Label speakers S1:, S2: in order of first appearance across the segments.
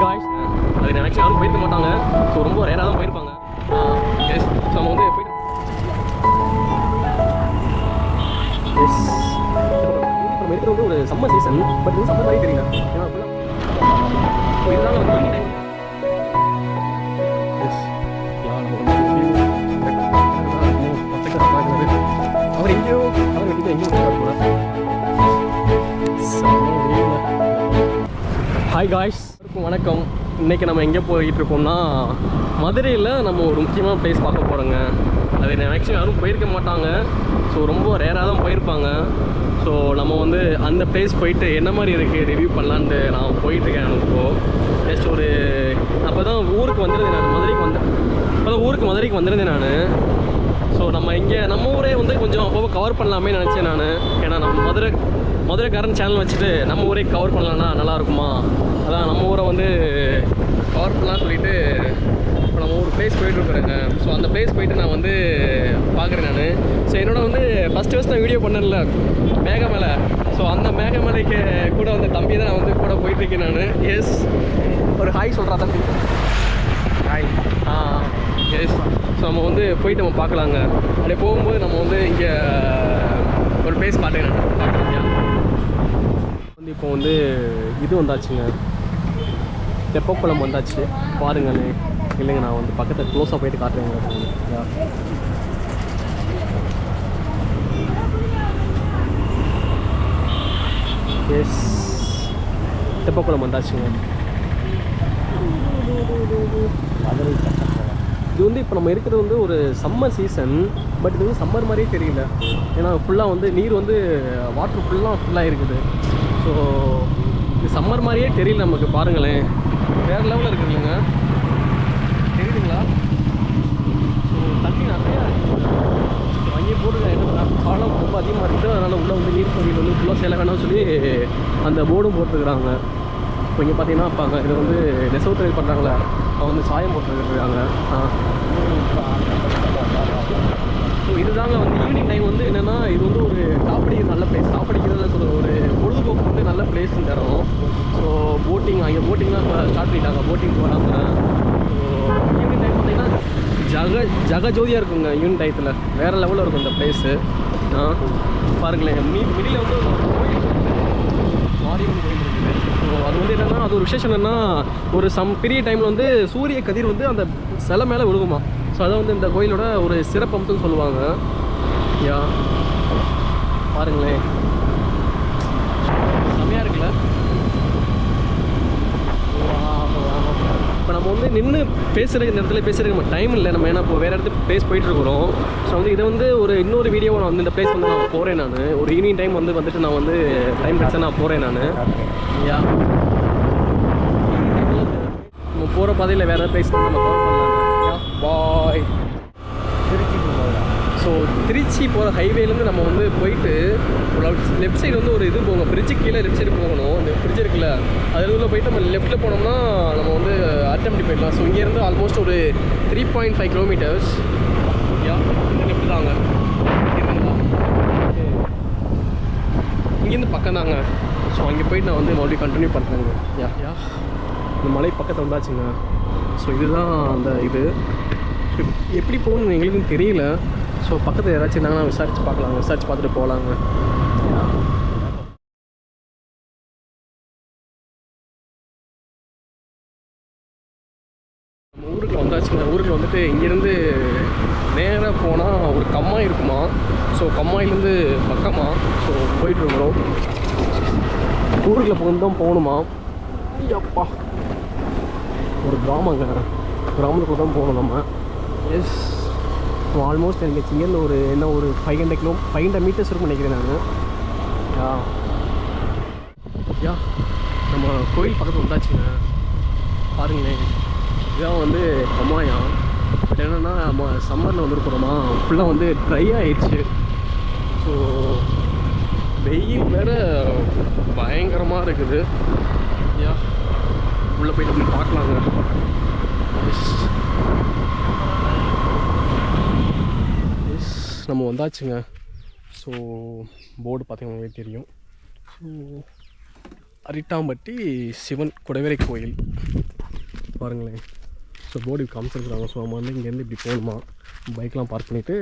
S1: Hi guys, அது actually யாரும் போயிருக்க மாட்டாங்க. ஸோ ரொம்ப ரேராக தான் போயிருப்பாங்க. எஸ், ஸோ நம்ம வந்து போயிட்டு எஸ் நம்ம இருக்கிறது வந்து ஒரு சம்மர் சீசன். பட் இது சம்மர் மாதிரி தெரியல. ஏன்னா ஸோ இதுதான் வந்து ஈவினிங் டைம். எஸ் யா நம்ம வந்து அவர் எங்கேயோ அவர் வெட்டிட்டு எங்கேயோ போகிறார். ஹாய் காய்ஸ், வணக்கம். இன்றைக்கி நம்ம எங்கே போய்கிட்டு இருக்கோம்னா மதுரையில் நம்ம ஒரு முக்கியமான பிளேஸ் பார்க்க போகிறோங்க. அது ஆக்சுவலி யாரும் போயிருக்க மாட்டாங்க. ஸோ ரொம்ப ரேராக தான் போயிருப்பாங்க. ஸோ நம்ம வந்து அந்த பிளேஸ் போயிட்டு என்ன மாதிரி இருக்குது ரிவ்யூ பண்ணலான்ட்டு நான் போயிட்டுருக்கேன். இப்போது ஜஸ்ட் ஒரு அப்போ தான் ஊருக்கு வந்துருந்தேன் நான். மதுரைக்கு வந்திருந்தேன் நான். ஸோ நம்ம ஊரே வந்து கொஞ்சம் அப்போ கவர் பண்ணலாமே நினச்சேன் நான். ஏன்னா நம்ம மதுரைக்காரன் சேனல் வச்சுட்டு நம்ம ஊரே கவர் பண்ணலான்னா நல்லாயிருக்குமா, அதான் நம்ம ஊரை வந்து கவர் பண்ணலான்னு சொல்லிட்டு இப்போ நம்ம ஒரு பிளேஸ் போயிட்டுருக்குறேங்க. ஸோ அந்த பிளேஸ் போயிட்டு நான் வந்து பார்க்குறேன் நான். ஸோ என்னோட வந்து ஃபஸ்ட்டு நான் வீடியோ பண்ணல மேகமலை. ஸோ அந்த மேகமலைக்கு கூட வந்து தம்பி தான் நான் வந்து கூட போயிட்டுருக்கேன் நான். எஸ், ஒரு ஹாய் சொல்கிறா தம்பி. ஹாய். எஸ், ஸோ நம்ம வந்து போயிட்டு நம்ம பார்க்கலாங்க. அப்படியே போகும்போது நம்ம வந்து இங்கே ஒரு பிளேஸ் காட்டுறேன் வந்து. இப்போ வந்து இது வந்தாச்சுங்க, தெப்பக்குளம் வந்தாச்சு பாருங்கண்ணே. இல்லைங்க, நான் வந்து பக்கத்தில் க்ளோஸாக போயிட்டு காட்டுறேங்க. எஸ், தெப்பக்குளம் வந்தாச்சுங்க. இது வந்து இப்போ நம்ம இருக்கிறது வந்து ஒரு சம்மர் சீசன். பட் இது வந்து சம்மர் மாதிரியே தெரியல. ஏன்னா ஃபுல்லாக வந்து நீர் வந்து வாட்டர் ஃபுல்லாக இருக்குது. ஸோ இது சம்மர் மாதிரியே தெரியல நமக்கு. பாருங்களேன், வேறு லெவலில் இருக்குது இல்லைங்க, தெரியுதுங்களா? ஸோ தண்ணி நிறையா அங்கேயே போட்டுருக்கேன். என்ன காலம் ரொம்ப அதிகமாக இருக்குது, அதனால் உள்ளே வந்து நீர் பகுதியில் வந்து ஃபுல்லாக சேல வேணாம்னு சொல்லி அந்த போர்டும் போட்டுருக்குறாங்க. இப்போ இங்கே பார்த்தீங்கன்னா இப்போ அங்கே இது வந்து நெசவு தொழில் பண்ணுறாங்களே, அவங்க வந்து சாயம் போட்டுருக்காங்க. ஸோ இதுதாங்க வந்து ஈவினிங் டைம் வந்து என்னென்னா, இது வந்து ஒரு காப்படிக்கிற நல்ல பிளேஸ். காப்படிக்கிறதுல ஒரு பொழுதுபோக்கு வந்து நல்ல பிளேஸ்ன்னு தரோம். ஸோ போட்டிங், அங்கே போட்டிங்லாம் இப்போ ஸ்டார்ட் பண்ணிட்டாங்க. போட்டிங் போகிறாங்க. ஸோ ஈவினிங் டைம் பார்த்தீங்கன்னா ஜகஜோதியாக இருக்குங்க. ஈவினிங் டயத்தில் வேறு லெவலில் இருக்கும் இந்த பிளேஸு. பாருங்களேன், மிடில் வந்து ஒரு கோயில், மாரியம்மன் கோயில் இருக்குது. ஸோ அது வந்து என்னென்னா, அது ஒரு விசேஷம் என்னென்னா, ஒரு பெரிய டைமில் வந்து சூரிய கதிர் வந்து அந்த சிலை மேலே விழுகுமா. ஸோ அதை வந்து இந்த கோயிலோட ஒரு சிறப்பம்சம்னு சொல்லுவாங்க. யா பாருங்களேன், செம்மையாக இருக்குல்ல. இப்போ நம்ம வந்து நின்று பேசுகிற இந்த இடத்துல பேசுகிறதுக்கு நம்ம டைம் இல்லை. நம்ம ஏன்னா இப்போ வேறு இடத்துக்கு பிளேஸ் போயிட்டுருக்குறோம். ஸோ வந்து இதை வந்து ஒரு இன்னொரு வீடியோவை நான் வந்து இந்த பிளேஸ் வந்து நான் போகிறேன் நான். ஒரு ஈவினிங் டைம் வந்துட்டு நான் வந்து டைம் கிடச்சா நான் போகிறேன் நான். யா நம்ம போகிற பாதையில் வேறு பிளேஸ் வந்து நம்ம கவர் பண்ணலாங்க. யா பாய். ஸோ திருச்சி போகிற ஹைவேலேருந்து நம்ம வந்து போயிட்டு லெஃப்ட் சைடு வந்து ஒரு இது போகணும். பிரிட்ஜு கீழே லெஃப்ட் சைடு போகணும். இந்த பிரிட்ஜ் இருக்குல்ல, அது உள்ள போயிட்டு நம்ம லெஃப்ட்டில் போனோம்னா நம்ம வந்து அரிட்டம்பட்டி போயிடலாம். ஸோ இங்கேருந்து ஆல்மோஸ்ட் ஒரு 3.5 கிலோமீட்டர்ஸ். யா இந்த லெஃப்ட் தாங்க, இங்கேருந்து பக்கம் தாங்க. ஸோ அங்கே போயிட்டு நான் வந்து மறுபடியும் கண்டினியூ பண்ணுறேங்க. யா இந்த மலை பக்கத்தில் வந்தாச்சுங்க. ஸோ இதுதான் அந்த இது எப்படி போகணுன்னு எங்களுக்கும் தெரியல. ஸோ பக்கத்தில் யாராச்சும் இருந்தாங்கன்னா விசாரித்து பார்க்கலாங்க, விசாரித்து பார்த்துட்டு போகலாங்க. நம்ம ஊருக்கு வந்தாச்சுங்க. ஊருக்கு வந்துட்டு இங்கேருந்து நேராக போனால் ஒரு கம்மாய் இருக்குமா. ஸோ கம்மாயிலேருந்து பக்கமாக ஸோ போயிட்டுருக்குறோம். ஊருக்குள்ள தான் போகணுமா. அப்பா ஒரு கிராமத்துக்குள்ள தான் போகணும் நம்ம. எஸ், ஸோ ஆல்மோஸ்ட் எனக்கு இங்கேருந்து ஒரு 500 மீட்டர்ஸ் இருக்கும்னு நினைக்கிறேன் நான். யா நம்ம கோயில் பக்கத்தில் வந்தாச்சுங்க. பாருங்களேன், இதான் வந்து கம்மாயா. பட் என்னென்னா நம்ம சம்மரில் வந்துருக்குறோமா, ஃபுல்லாக வந்து ட்ரை ஆகிடுச்சு. ஸோ வெயில் வேறு பயங்கரமாக இருக்குது. யா உள்ளே போய் நம்ம பார்க்கலாங்க. நம்ம வந்தாச்சுங்க. ஸோ போர்டு பார்த்தீங்கன்னா தெரியும். ஸோ அரிட்டாம்பட்டி சிவன் குடைவரை கோயில் பாருங்களேன். So board காமிச்சிருக்குறாங்க. ஸோ நம்ம வந்து இங்கேருந்து இப்படி போகணுமா, பைக்லாம் பார்க் பண்ணிவிட்டு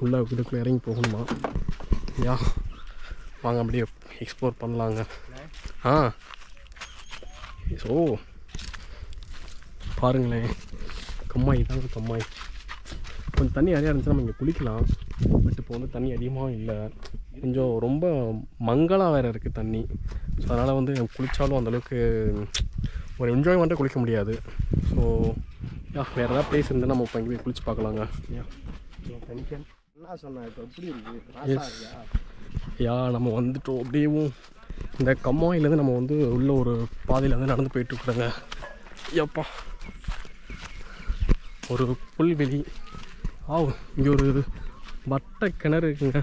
S1: உள்ளே இதுக்குள்ளே இறங்கி போகணுமா. யா வாங்க அப்படியே எக்ஸ்ப்ளோர் பண்ணலாங்க. ஸோ பாருங்களேன், கம்மாய் தாங்க கம்மாய். கொஞ்சம் தண்ணி நிறையா இருந்துச்சுன்னா நம்ம இங்கே குளிக்கலாம். பட் இப்போ வந்து தண்ணி அதிகமாக இல்லை, கொஞ்சம் ரொம்ப மங்கலாக வேறு இருக்குது தண்ணி. ஸோ அதனால் வந்து குளித்தாலும் அந்தளவுக்கு ஒரு என்ஜாய்மெண்ட்டாக குளிக்க முடியாது. ஸோ வேறு ஏதாவது ப்ளேஸ் இருந்தால் நம்ம இப்போ இங்கே போய் குளிச்சு பார்க்கலாங்க. நம்ம வந்துட்டோம். அப்படியேவும் இந்த கம்மாயிலேருந்து நம்ம வந்து உள்ள ஒரு பாதையில் வந்து நடந்து போயிட்டுருக்குறோங்க. எப்பா ஒரு புல்வெளி. இங்கே ஒரு வட்ட கிணறு இருக்குங்க.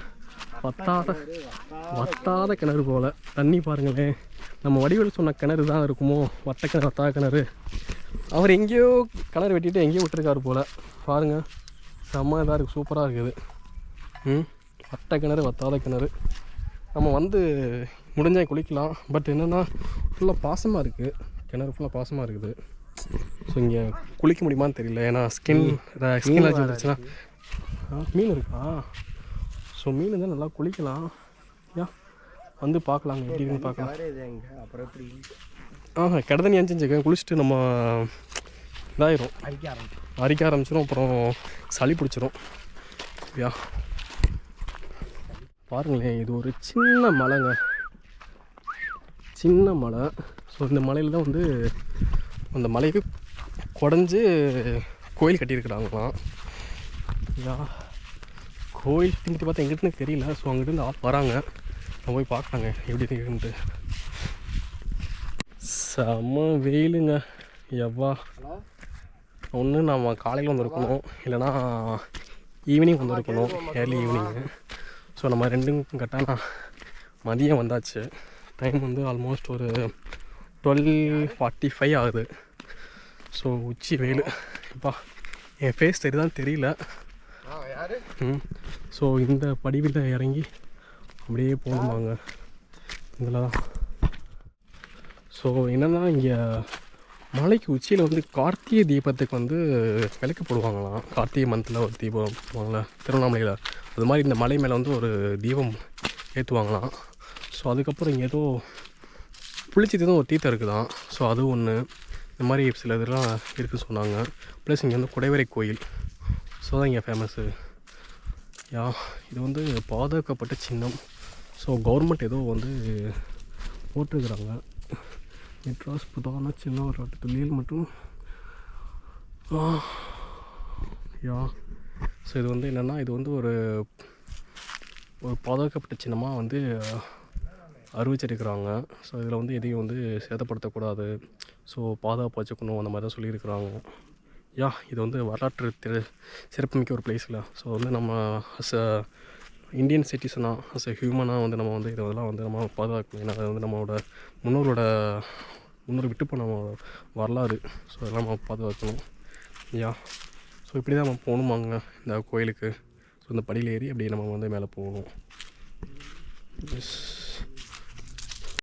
S1: வத்தாத கிணறு போல் தண்ணி பாருங்களேன். நம்ம வடிவேல் சொன்ன கிணறு தான் இருக்குமோ, வட்ட கிணறு வத்தாத கிணறு. அவர் எங்கேயோ கிணறு வெட்டிட்டு எங்கேயோ விட்டுருக்காரு போல். பாருங்கள், செம்ம இதாக இருக்குது, சூப்பராக இருக்குது. வட்ட கிணறு வத்தாத கிணறு. நம்ம வந்து முடிஞ்சால் குளிக்கலாம். பட் என்னென்னா ஃபுல்லாக பாசமாக இருக்குது, கிணறு ஃபுல்லாக பாசமாக இருக்குது. ஸோ இங்கே குளிக்க முடியுமான்னு தெரியல, ஏன்னா ஸ்கின் அலர்ஜி வந்துச்சுன்னா. மீன் இருக்கா? ஸோ மீன் தான் நல்லா குளிக்கலாம். வந்து பார்க்கலாங்க, எப்படி இருக்குன்னு பார்க்கலாம். கடை தண்ணி அஞ்சுக்கேன், குளிச்சுட்டு நம்ம இதாயிரும், அரிக்க ஆரம்பிச்சிடும், அப்புறம் சளி பிடிச்சிரும். பாருங்களேன், இது ஒரு சின்ன மலைங்க, சின்ன மலை. ஸோ இந்த மலையில் தான் வந்து அந்த மலைக்கு குடஞ்சி கோயில் கட்டியிருக்கிறாங்களாம். கோயில் திங்கிட்டு பார்த்தா எங்கிட்டன்னு தெரியல. ஸோ அங்கிட்டு ஆள் வராங்க, நம்ம போய் பார்க்கலாங்க எப்படி இருக்குன்ட்டு. செம்ம வெயிலுங்க. எவ்வா ஒன்று நம்ம காலையில் வந்துருக்கணும், இல்லைனா ஈவினிங் வந்துருக்கணும், ஏர்லி ஈவினிங்கு. ஸோ நம்ம ரெண்டும் கரெக்டாக மதியம் வந்தாச்சு. டைம் வந்து ஆல்மோஸ்ட் ஒரு 12:45 ஆகுது. ஸோ உச்சி வெயில். இப்போ என் ஃபேஸ் தெரியுதான் தெரியல. ஸோ இந்த படிவில் இறங்கி அப்படியே போகணுமாங்க இதில் தான். ஸோ என்னென்னா இங்கே மலைக்கு உச்சியில் வந்து கார்த்திகை தீபத்துக்கு வந்து விளக்கு போடுவாங்களாம். கார்த்திகை மந்தில் ஒரு தீபம் போடுவாங்களா திருவண்ணாமலையில், அது மாதிரி இந்த மலை மேலே வந்து ஒரு தீபம் ஏற்றுவாங்களாம். ஸோ அதுக்கப்புறம் இங்கே ஏதோ புளிச்சது ஒரு தீர்த்தம் இருக்குதான். ஸோ அது ஒன்று, இந்த மாதிரி சில இதெல்லாம் இருக்குதுன்னு சொன்னாங்க. ப்ளஸ் இங்கே வந்து குடைவரை கோயில், ஸோ தான் இங்கே ஃபேமஸ்ஸு. இது வந்து பாதுகாக்கப்பட்ட சின்னம். ஸோ கவர்மெண்ட் ஏதோ வந்து போட்டிருக்கிறாங்க, மெட்ராஸ் பிரதான சின்ன வரலாற்று தொழில் மற்றும் ஸோ இது வந்து என்னென்னா, இது வந்து ஒரு பாதுகாக்கப்பட்ட சின்னமாக வந்து அறிவிச்சிருக்கிறாங்க. ஸோ இதில் வந்து எதையும் வந்து சேதப்படுத்தக்கூடாது, ஸோ பாதுகாப்பு வச்சுக்கணும், அந்த மாதிரி தான் சொல்லியிருக்கிறாங்க. இது வந்து வரலாற்று சிறப்புமிக்க ஒரு பிளேஸில். ஸோ வந்து நம்ம அஸ் அ இந்தியன் சிட்டிசனாக, அஸ் அ ஹியூமனாக வந்து நம்ம வந்து இதெல்லாம் வந்து நம்ம பாதுகாக்கணும். ஏன்னா அது வந்து நம்மளோட முன்னோர் விட்டு போன வரலாறு. ஸோ அதெல்லாம் நம்ம பாதுகாக்கணும். ஸோ இப்படி தான் நம்ம போகணுமாங்க இந்த கோயிலுக்கு. ஸோ இந்த படியில் ஏறி அப்படியே நம்ம வந்து மேலே போகணும். எஸ்.